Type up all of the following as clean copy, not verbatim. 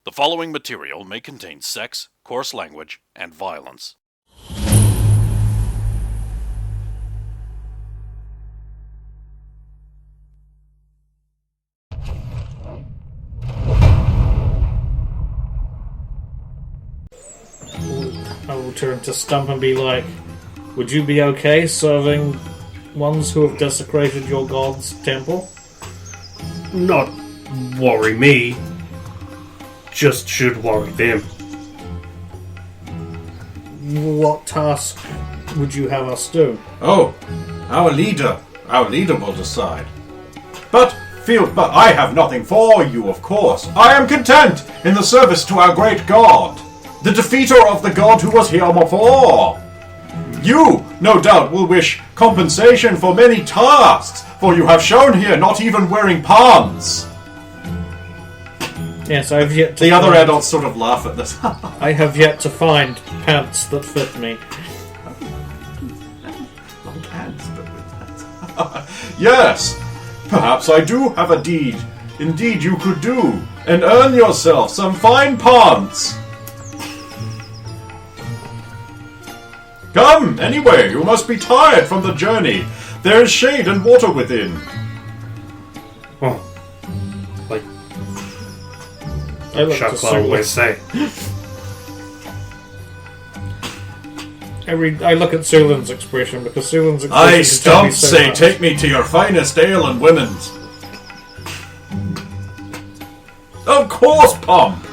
The following material may contain sex, coarse language, and violence. I will turn to Stump and be like, would you be okay serving ones who have desecrated your god's temple? Not worry me. Just should worry them. What task would you have us do? Oh, our leader will decide. But I have nothing for you, of course. I am content in the service to our great god, the defeater of the god who was here before. You, no doubt, will wish compensation for many tasks, for you have shown here not even wearing pants. Yes, I have yet to The other adults sort of laugh at this. I have yet to find pants that fit me. Long pants, but with pants. Yes, perhaps I do have a deed. Indeed, you could do, and earn yourself some fine pants. Come, anyway, you must be tired from the journey. There is shade and water within. Oh, like I look to Shakla always say. I look at Sulan's expression because Sulan's expression. I can tell me Stump so say, much. take me to your finest ale and women's. Of course, Pump.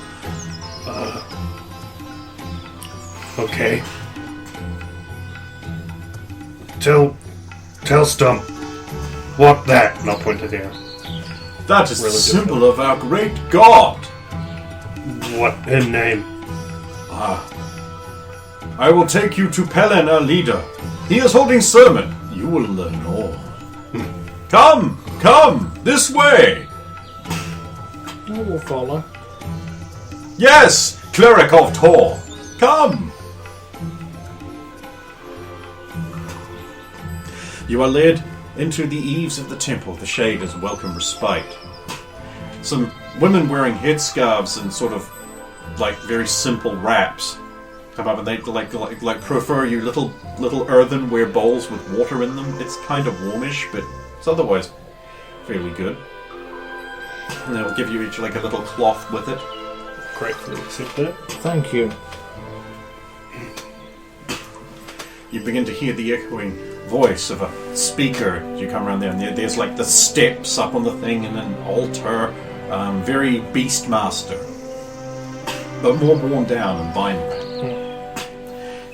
Okay. Tell Stump what that, and I'll point it there. That is the Really symbol of our great god. What in name? I will take you to Pelen, our leader. He is holding sermon. You will learn all. Come, this way. I will follow. Yes, cleric of Tor. Come. You are led into the eaves of the temple. The shade is welcome respite. Some women wearing headscarves and sort of like very simple wraps come up, and they like prefer you little earthenware bowls with water in them. It's kind of warmish, but it's otherwise fairly good. And they'll give you each like a little cloth with it. Gratefully accept it. Thank you. You begin to hear the echoing voice of a speaker. You come around there, and there's like the steps up on the thing, and an altar, very beastmaster, but more worn down and vine-wrapped.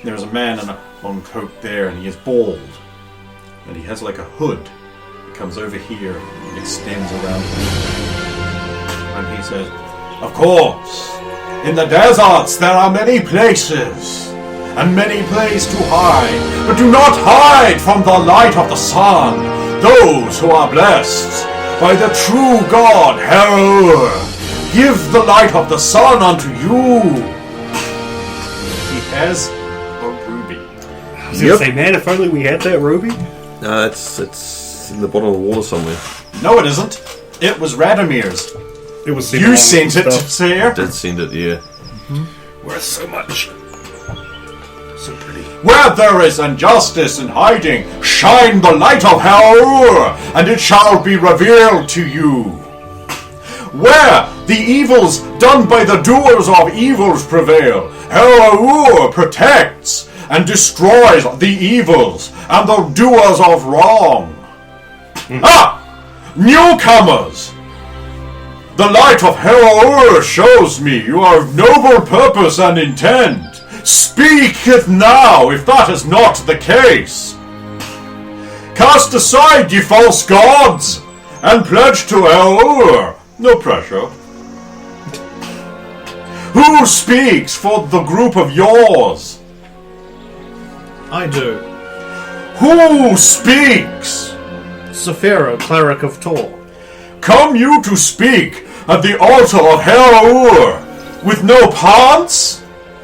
There's a man in a long coat there, and he is bald, and he has like a hood that comes over here and extends around him. And he says, "Of course, in the deserts there are many places, and many places to hide, but do not hide from the light of the sun, those who are blessed by the true God, Heror. Give the light of the sun unto you." He has a ruby. I was gonna say, man, if only we had that ruby. It's in the bottom of the water somewhere. No, it isn't. It was Radamir's. It was You sent it to Seer. Did send it, yeah. worth so much. So pretty. Where there is injustice and hiding, shine the light of Heror, and it shall be revealed to you. Where the evils done by the doers of evils prevail, Heror protects and destroys the evils and the doers of wrong. Newcomers! The light of Heror shows me you are of noble purpose and intent. Speaketh now, if that is not the case. Cast aside, ye false gods, and pledge to Heror. No pressure. Who speaks for the group of yours? I do. Who speaks? Saphira, cleric of Tor. Come you to speak at the altar of Heror, with no pants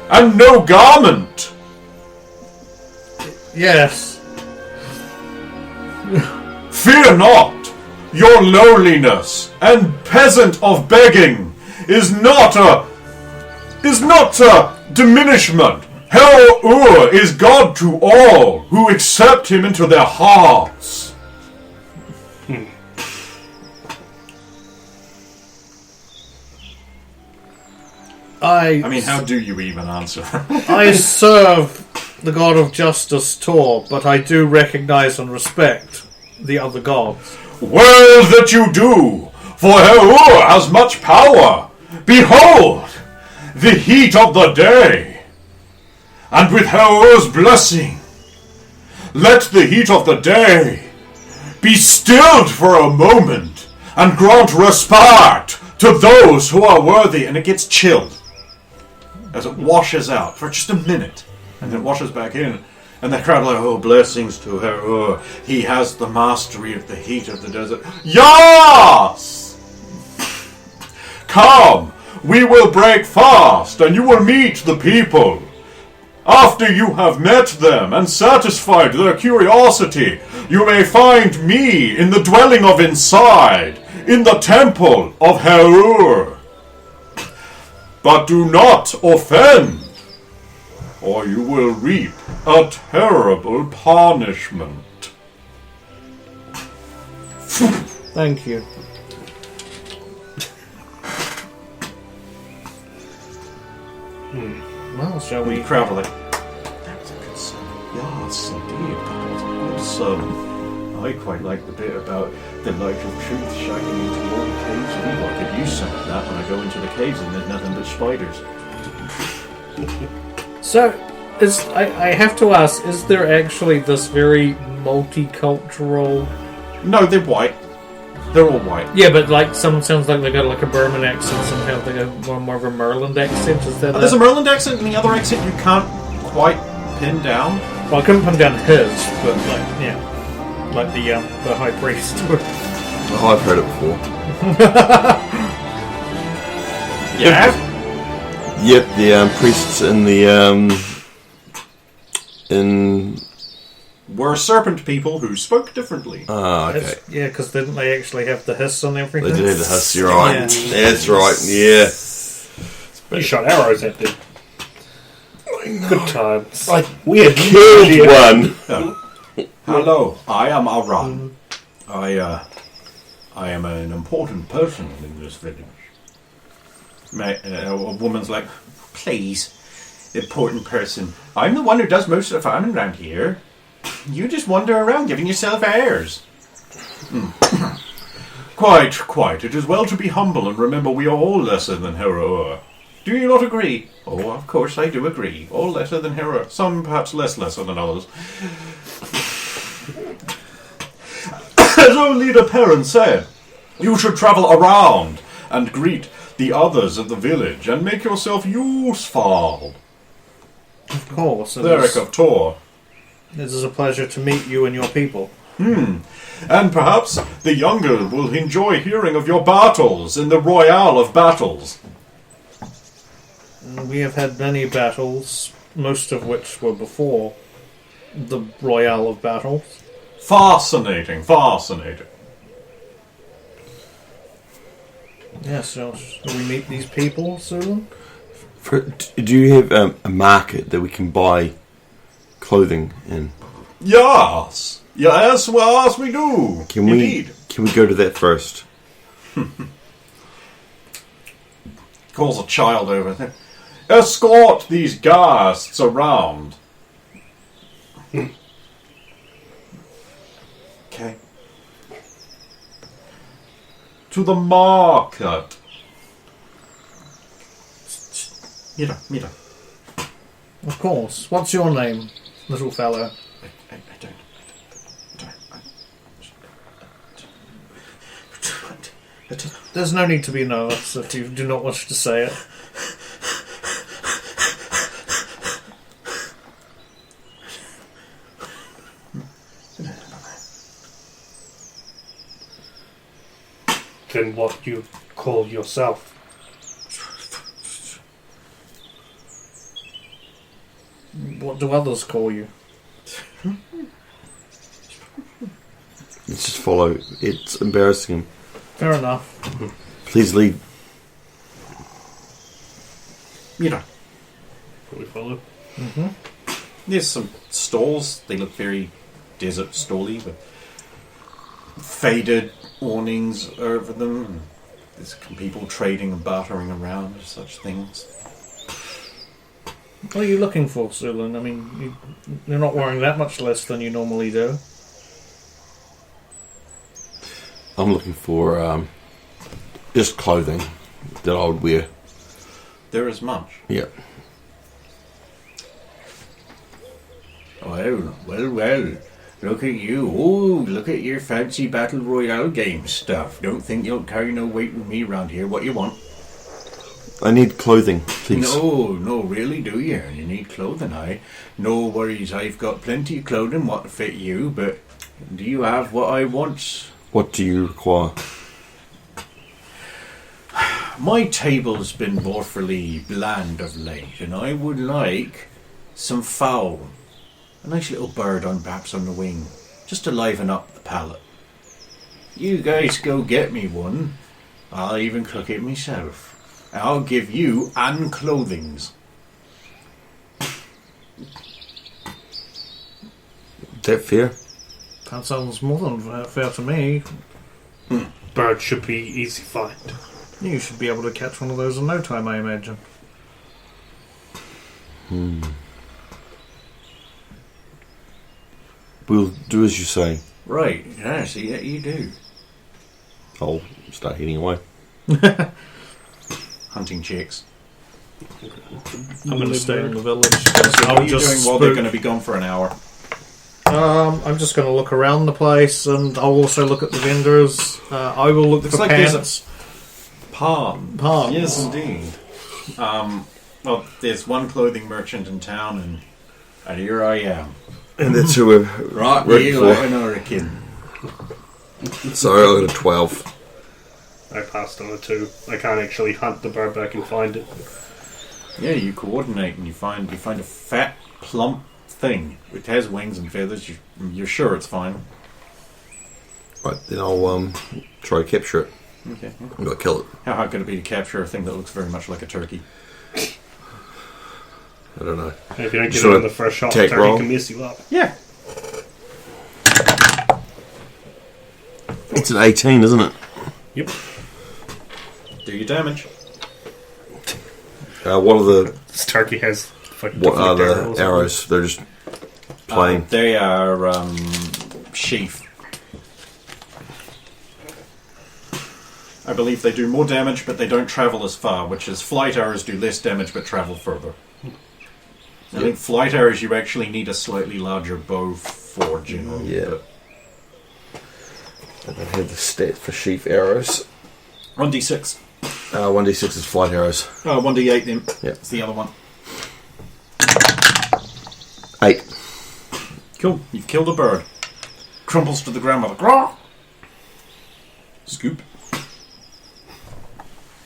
and no garment? Yes. Fear not, your lowliness and peasant of begging is not a is not a diminishment. Hell is God to all who accept him into their hearts. I mean, how do you even answer? I serve the god of justice, Tor, but I do recognize and respect the other gods. Well that you do, for Hell has much power. Behold, the heat of the day. And with Hell's blessing, let the heat of the day be stilled for a moment and grant respite to those who are worthy. And it gets chilled as it washes out for just a minute, and then washes back in, and the crowd are like, oh, blessings to her. Oh, he has the mastery of the heat of the desert. Yes! Come, we will break fast, and you will meet the people. After you have met them and satisfied their curiosity, you may find me in the dwelling of inside, in the temple of Herur. But do not offend, or you will reap a terrible punishment. Thank you. Well, shall we? The crowd are like, that was a good sermon. Yes, indeed, that was a good sermon. I quite like the bit about the light of truth shining into all the caves. I could use some of that when I go into the caves and there's nothing but spiders. So, I have to ask, is there actually this very multicultural... No, they're white. They're all white. Yeah, but like someone sounds like they got like a Burman accent, somehow they got more of a Merland accent. Is that? There's a Merland accent, and the other accent you can't quite pin down. Well, I couldn't pin down his, but like like the high priest. Oh, I've heard it before. Yeah. Yep, the priests in the were serpent people who spoke differently. Ah, okay. Yeah, because didn't they actually have the hiss on everything? They did have the hiss, you're right. Yeah. That's right, yeah. You shot arrows at them. Good times. We had killed one. Hello, I am Aran. I am an important person in this village. A woman's like, please, important person. I'm the one who does most of the farming around here. You just wander around giving yourself airs. Quite. It is well to be humble and remember we are all lesser than Hera. Do you not agree? Oh, of course I do agree. All lesser than Hera. Some perhaps lesser than others. As our leader Perrin said, you should travel around and greet the others of the village and make yourself useful. Of course. Cleric of Tor. It is a pleasure to meet you and your people. And perhaps the younger will enjoy hearing of your battles in the Royale of Battles. We have had many battles, most of which were before the Royale of Battles. Fascinating. Yeah, so shall we meet these people soon? Do you have a market that we can buy clothing in? Yes, we do. Indeed. Can we go to that first? Calls a child over there. Escort these guests around. Okay. To the market. Mira. Of course. What's your name, little fellow? I don't. There's no need to be nervous if you do not wish to say it. Then what you call yourself? What do others call you? Let's just follow. It's embarrassing him. Fair enough. Please lead. You know, We follow. there's some stalls. They look very desert stall-y with faded awnings over them. And there's people trading and bartering around such things. What are you looking for, Sulan? I mean, you're not wearing that much less than you normally do. I'm looking for just clothing that I would wear. There is much. Yeah. Well. Look at you. Oh, look at your fancy battle royale game stuff. Don't think you'll carry no weight with me round here. What you want? I need clothing, please. No, really, do you? You need clothing, No worries, I've got plenty of clothing what to fit you, but do you have what I want? What do you require? My table's been awfully bland of late, and I would like some fowl. A nice little bird on perhaps on the wing, just to liven up the palate. You guys go get me one. I'll even cook it myself. I'll give you and clothings. Is that fair? That sounds more than fair to me. Bird should be easy find. You should be able to catch one of those in no time, I imagine. We'll do as you say. Right, yeah, see that you do. I'll start heading away. Hunting chicks. I'm going to stay in the village. So what I'll are you just doing while they're going to be gone for an hour? I'm just going to look around the place, and I'll also look at the vendors. I will look Looks for like there's pants. Palm. Palm. Yes, indeed. Well, there's one clothing merchant in town, and here I am. And that's who we're Right, ready you for. like an hurricane. Sorry, I got a 12. I passed on a 2. I can't actually hunt the bird, but I can find it. Yeah, you coordinate and you find a fat, plump thing. It has wings and feathers. You're sure it's fine. Right, then I'll try to capture it. Okay. I've got to kill it. How hard could it be to capture a thing that looks very much like a turkey? I don't know. And if you don't get Sort it of on the first shot, take turkey roll. can mess you up. Yeah. It's an 18, isn't it? Yep. Do your damage. What are the This turkey has fucking what are different the arrows? They're just plain. They are sheath. I believe they do more damage, but they don't travel as far, which is flight arrows do less damage but travel further. I think flight arrows you actually need a slightly larger bow for, generally. Yeah. I don't have the stat for sheaf arrows. 1d6. 1d6 is flight arrows. 1d8 then. Yeah. It's the other one. 8. Cool. You've killed a bird. Crumples to the ground with a graw. Scoop.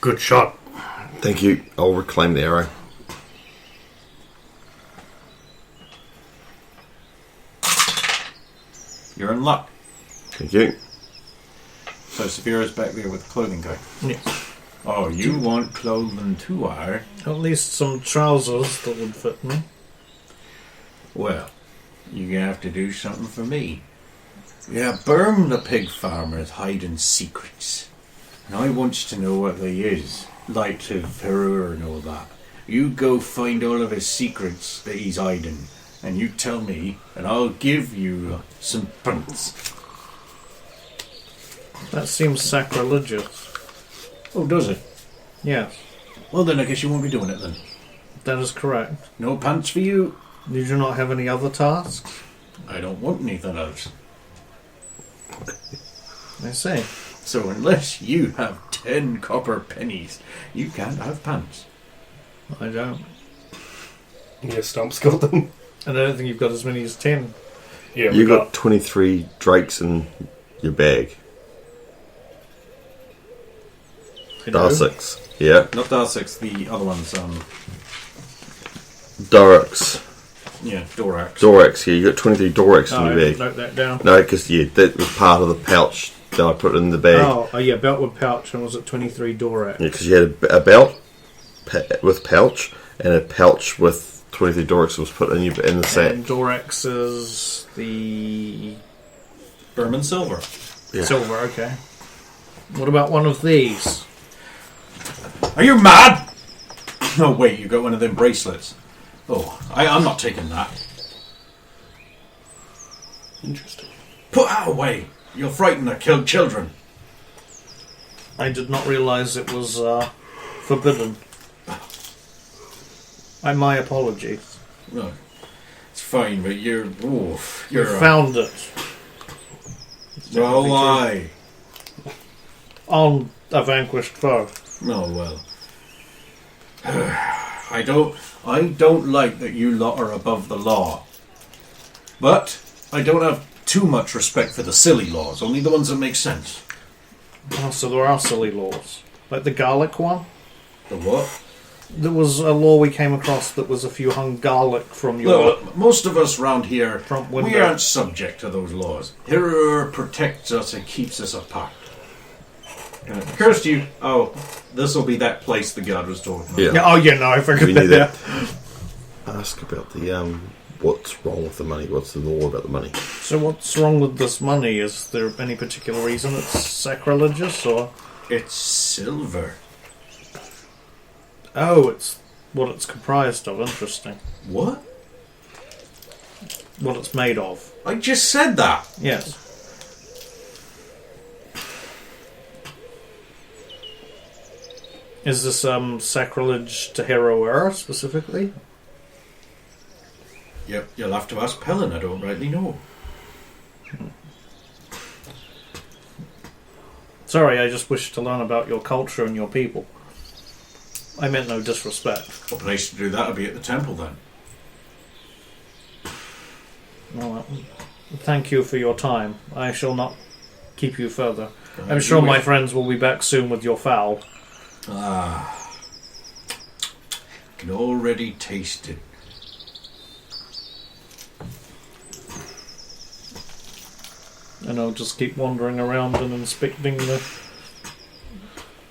Good shot. Thank you. I'll reclaim the arrow. You're in luck. Thank you. So Saphira's back there with the clothing guy. Yes. Oh, you want clothing too, are? At least some trousers that would fit me. Well, you're gonna have to do something for me. Yeah, Burm the pig farmer is hiding secrets. And I wants to know what they is. Like to Ferrer and all that. You go find all of his secrets that he's hiding. And you tell me, and I'll give you some pence. That seems sacrilegious. Oh, does it? Yes, Well then I guess you won't be doing it then. that is correct. No pants for you. Did you not have any other tasks? I don't want anything else. I see. So unless you have 10 copper pennies, you can't have pants. I don't. Yeah, Stomp's got them. And I don't think you've got as many as 10. Yeah, You got 23 drakes in your bag. I do. Dar6. Yeah. Not Dar6, the other one's, Dorax. yeah, Dorax. Dorax, yeah. You got 23 Dorax Oh, in I your bag. note that down. No, because, yeah, that was part of the pouch that I put in the bag. Oh, yeah, belt with pouch, and was it 23 Dorak? Yeah, because you had a belt with pouch, and a pouch with 23 Dorix was put in the sack. And Dorix is the Berman silver. Yeah. silver, okay. What about one of these? Are you mad? No, wait, you got one of them bracelets. Oh, I'm not taking that. Interesting. Put that away. You'll frighten or kill children. I did not realise it was forbidden. My apologies. No, it's fine, but you're... Oof, You you're... found it Oh, why? on a vanquished foe. Oh, well. I don't like that you lot are above the law. But I don't have too much respect for the silly laws, only the ones that make sense. Oh, so there are silly laws. Like the garlic one? The what? There was a law we came across that was if you hung garlic from your... Look, most of us round here, Front we window. aren't subject to those laws. Hero protects us and keeps us apart. Cursed you. Oh, this will be that place the god was talking about. Yeah. Yeah, oh, yeah, no, I forgot We knew that. that. Ask about the what's wrong with the money. What's the law about the money? So what's wrong with this money? Is there any particular reason it's sacrilegious, or... It's silver. Oh, it's what it's comprised of. Interesting. What? What it's made of. I just said that. Yes. Is this sacrilege to Hero specifically? Yep, you'll have to ask Pellin. I don't rightly know. Sorry, I just wish to learn about your culture and your people. I meant no disrespect. What place to do that would be at the temple then. Well, thank you for your time. I shall not keep you further. I'm You sure my wish. friends will be back soon with your fowl. Ah. Can already taste it. And I'll just keep wandering around and inspecting the...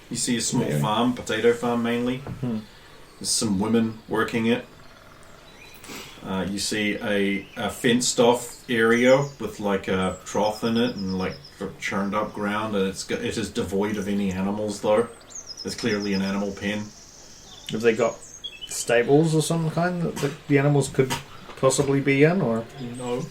You see a small Yeah. farm, potato farm mainly. There's some women working it. You see a fenced off area with like a trough in it and like churned up ground, and it is devoid of any animals though. It's clearly an animal pen. Have they got stables or some kind that the animals could possibly be in, or... No.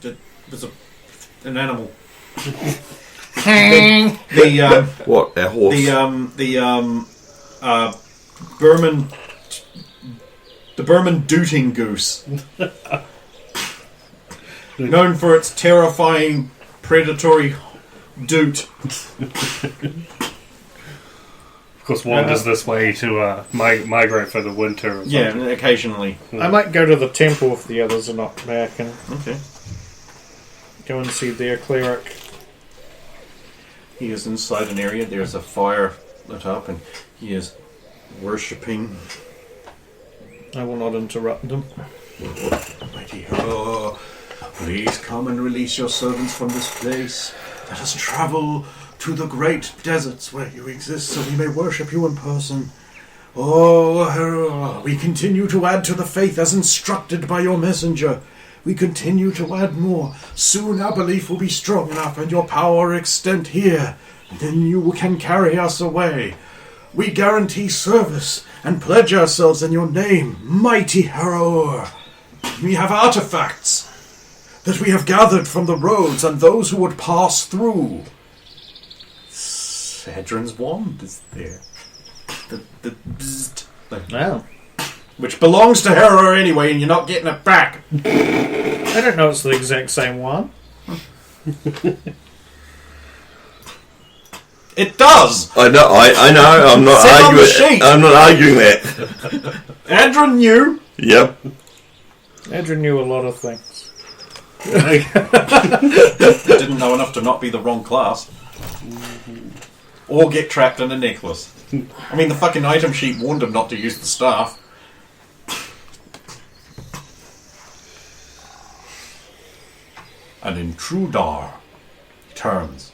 There's an animal. the What? Our horse? Burman, the Burman dooting goose, known for its terrifying predatory doot. Of course, wanders this way to migrate for the winter. Or Yeah, something. occasionally. I might go to the temple if the others are not back and Okay. go and see their cleric. He is inside an area. There's a fire lit up, and he is worshipping. I will not interrupt them. Mighty hero, please come and release your servants from this place. Let us travel to the great deserts where you exist, so we may worship you in person. Oh, hero, we continue to add to the faith as instructed by your messenger. We continue to add more. Soon our belief will be strong enough and your power extend here. And then you can carry us away. We guarantee service and pledge ourselves in your name, mighty hero. We have artifacts that we have gathered from the roads and those who would pass through. Hedron's wand is there. The bzzzt thing. Oh. Which belongs to Hera anyway, and you're not getting it back. I don't know it's the exact same one. It does! I know. I know. I'm not Sit on the arguing. sheet. I'm not arguing that. Hedron knew. Yep. Edrin knew a lot of things. Didn't know enough to not be the wrong class. Or get trapped in a necklace. I mean, the fucking item sheet warned him not to use the staff. An intruder. He turns.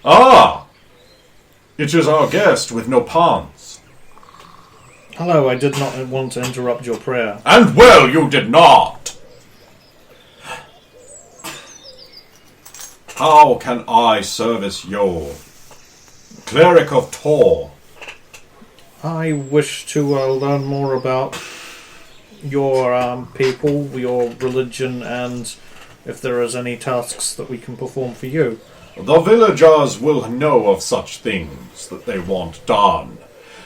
Ah! It is our guest with no pawns. Hello, I did not want to interrupt your prayer. And well you did not! How can I service you? Cleric of Tor. I wish to learn more about your people, your religion, and if there is any tasks that we can perform for you. The villagers will know of such things that they want done.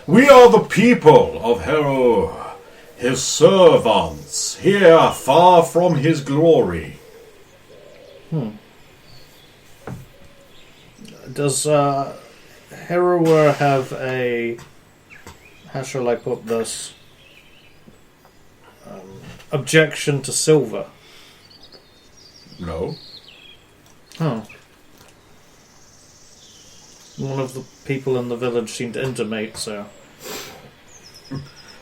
We are the people of Hero, his servants, here far from his glory. Does Hero have a... how shall I put this? Objection to silver? No. Oh. One of the people in the village seemed to intimate so.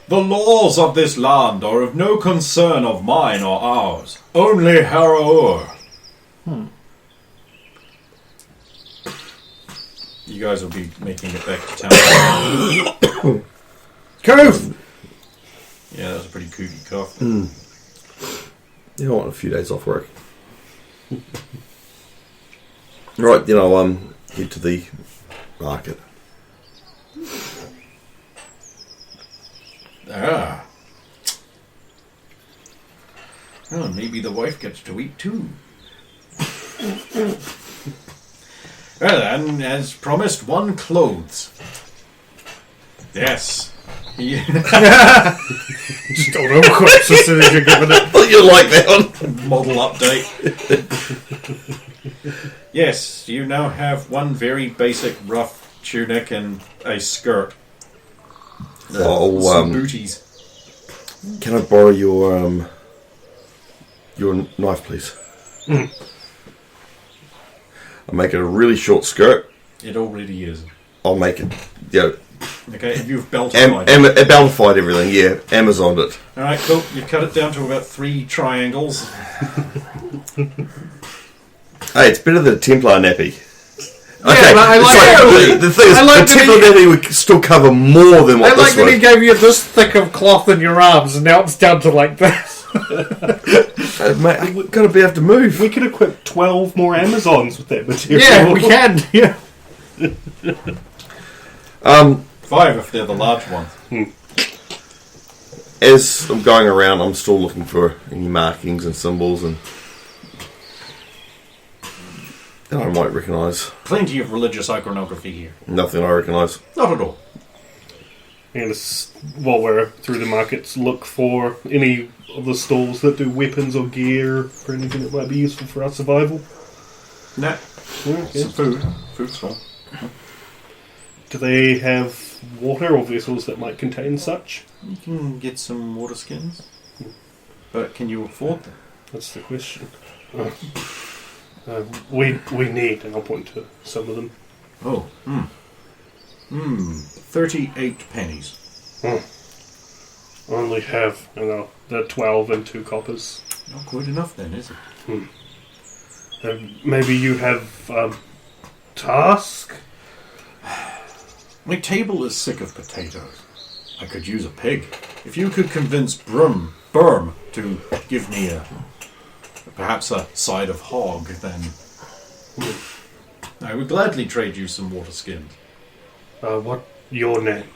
The laws of this land are of no concern of mine or ours. Only Harrower. You guys will be making it back to town. Cove! Yeah, that was a pretty kooky cough. You don't want a few days off work. Right, head to the market. Ah. Oh, maybe the wife gets to eat too. Well then, as promised, one clothes. Yes. Just don't know quite as soon as you're giving it. Oh, you like that one? Model update. Yes, you now have one very basic rough tunic and a skirt. Some booties. Can I borrow your knife, please? I'll make it a really short skirt. It already is. I'll make it. Yeah. Okay, if you've beltified it. Beltified everything, yeah. Amazoned it. Alright, cool. You cut it down to about 3 triangles. Hey, it's better than a Templar nappy. Yeah, Okay, but I like the thing is, the Templar nappy would still cover more than what I like this that he would. gave you this thick of cloth in your arms, and now it's down to like this. Mate, I'm going to be able to move. We could equip 12 more Amazons with that material. Yeah, we can. Yeah. 5 if they're the large ones. As I'm going around, I'm still looking for any markings and symbols and that I might recognise. Plenty of religious iconography here. Nothing I recognise. Not at all. And while we're through the markets, look for any of the stalls that do weapons or gear or anything that might be useful for our survival. Nah. Okay. Some food. Food's fine. Do they have water or vessels that might contain such? You can get some water skins. But can you afford them? That's the question. We need, and I'll point to some of them. Oh. 38 pennies. Only have, the 12 and 2 coppers. Not quite enough then, is it? Maybe you have task? My table is sick of potatoes. I could use a pig. If you could convince Burm to give me perhaps a side of hog, then I would gladly trade you some water skins. What your name?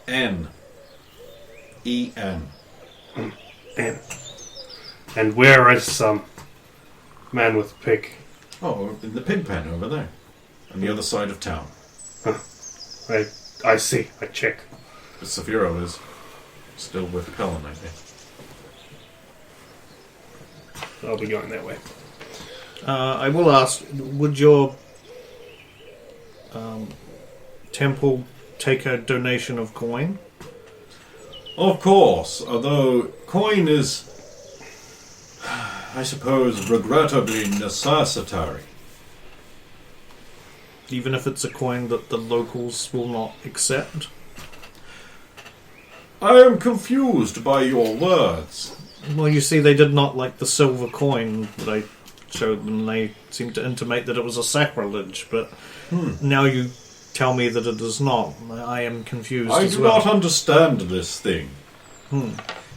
N. E-N. N. And where is some man with a pig? Oh, in the pig pen over there. On the other side of town. I see. I check. But Saphiro is still with Pelin, I think. I'll be going that way. I will ask, would your temple take a donation of coin? Of course, although coin is, I suppose, regrettably necessary. Even if it's a coin that the locals will not accept? I am confused by your words. Well, you see, they did not like the silver coin that I showed them, they seemed to intimate that it was a sacrilege, but now you tell me that it is not. I am confused I as do well. not understand this thing.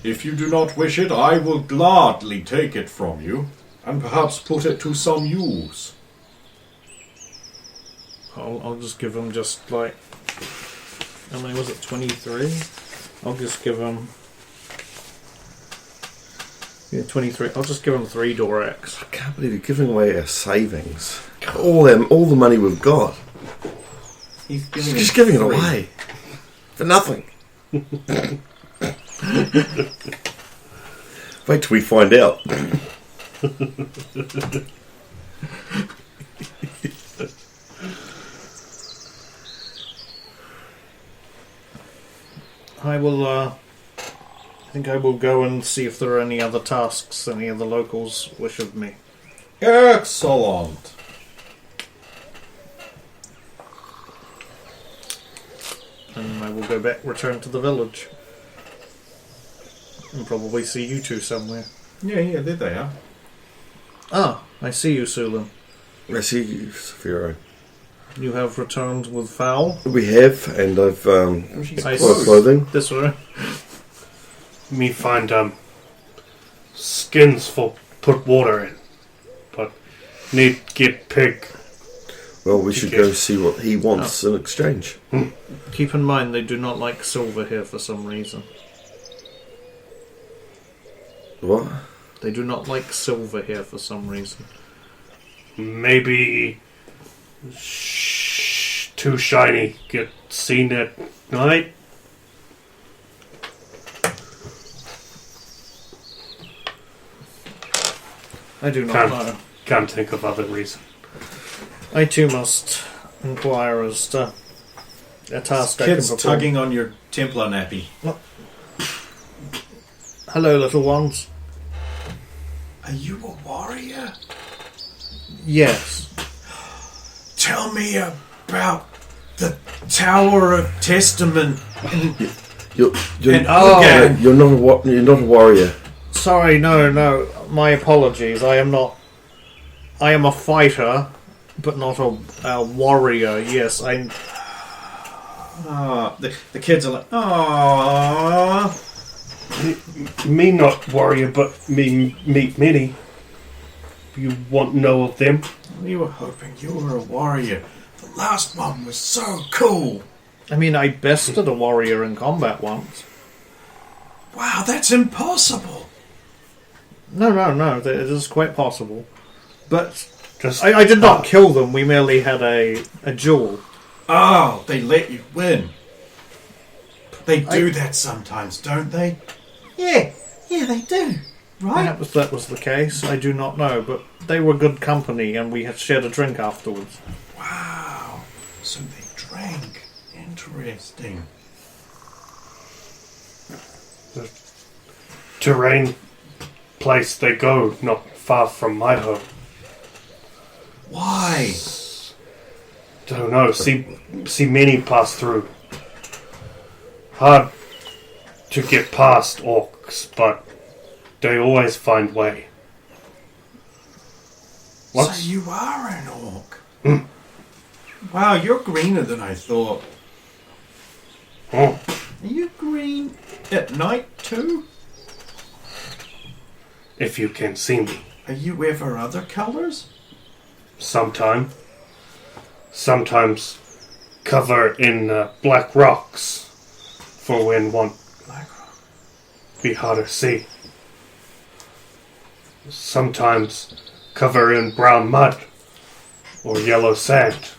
If you do not wish it, I will gladly take it from you, and perhaps put it to some use. I'll just give him just like... How many was it? 23? I'll just give him... Yeah, 23. I'll just give him 3 Dorax. I can't believe you're giving away our savings. All the money we've got. He's Just giving it away. For nothing. Wait till we find out. I think I will go and see if there are any other tasks any of the locals wish of me. Excellent. And I will go back, return to the village. And probably see you two somewhere. Yeah, there they are. Ah, I see you, Sulan. I see you, Saphiro. You have returned with fowl. We have, and I've I got clothing. This way. Me find skins for put water in, but need get pig. Well, we should go see what he wants in exchange. Keep in mind they do not like silver here for some reason. What? They do not like silver here for some reason. Maybe too shiny. Get seen at night. I do not know. Can't think of other reason. I too must inquire as to a task I can Kids perform. tugging on your Templar nappy. Hello, little ones. Are you a warrior? Yes. Tell me about the Tower of Testament. You're Oh. not a warrior. Sorry, no. My apologies. I am not. I am a fighter, but not a warrior. Yes, I. The kids are like, aww. Me not warrior, but me meet many. You want to know of them? We were hoping you were a warrior. The last one was so cool. I mean, I bested a warrior in combat once. Wow, that's impossible. No. It is quite possible. But Just I did not kill them. We merely had a duel. Oh, they let you win. They do that sometimes, don't they? Yeah, they do. Right? Perhaps that was the case. I do not know, but they were good company, and we had shared a drink afterwards. Wow. So they drank. Interesting. the terrain place they go, not far from my home. Why? Don't know. See many pass through. Hard to get past orcs, but they always find way. What? So you are an orc. Wow, you're greener than I thought. Oh, Are you green at night too? if you can see me. Are you ever other colours? Sometimes cover in black rocks for when one Black rock. be hard to see. Sometimes cover in brown mud or yellow sand.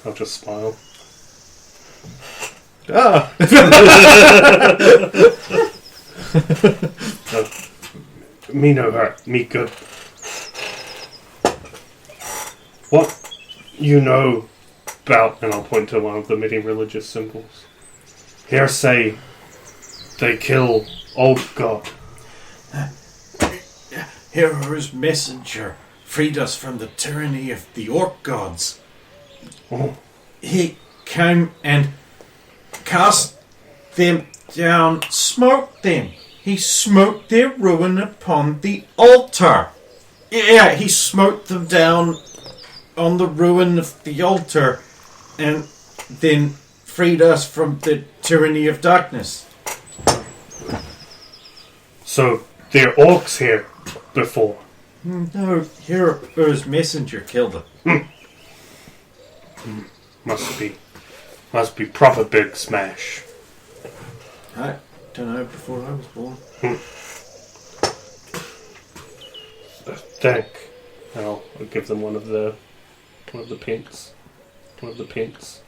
I'll just smile. Ah! Me no hurt, me good. What you know about, and I'll point to one of the many religious symbols. Here say they kill old god. Hero's messenger freed us from the tyranny of the orc gods. Oh, He came and cast them down, smoked them. He smote their ruin upon the altar. Yeah, he smote them down on the ruin of the altar and then freed us from the tyranny of darkness. So, there are orcs here before. No, Hero's messenger killed them. Must be proper big smash. I don't know, before I was born. Thank. I'll give them one of the pence. One of the pence.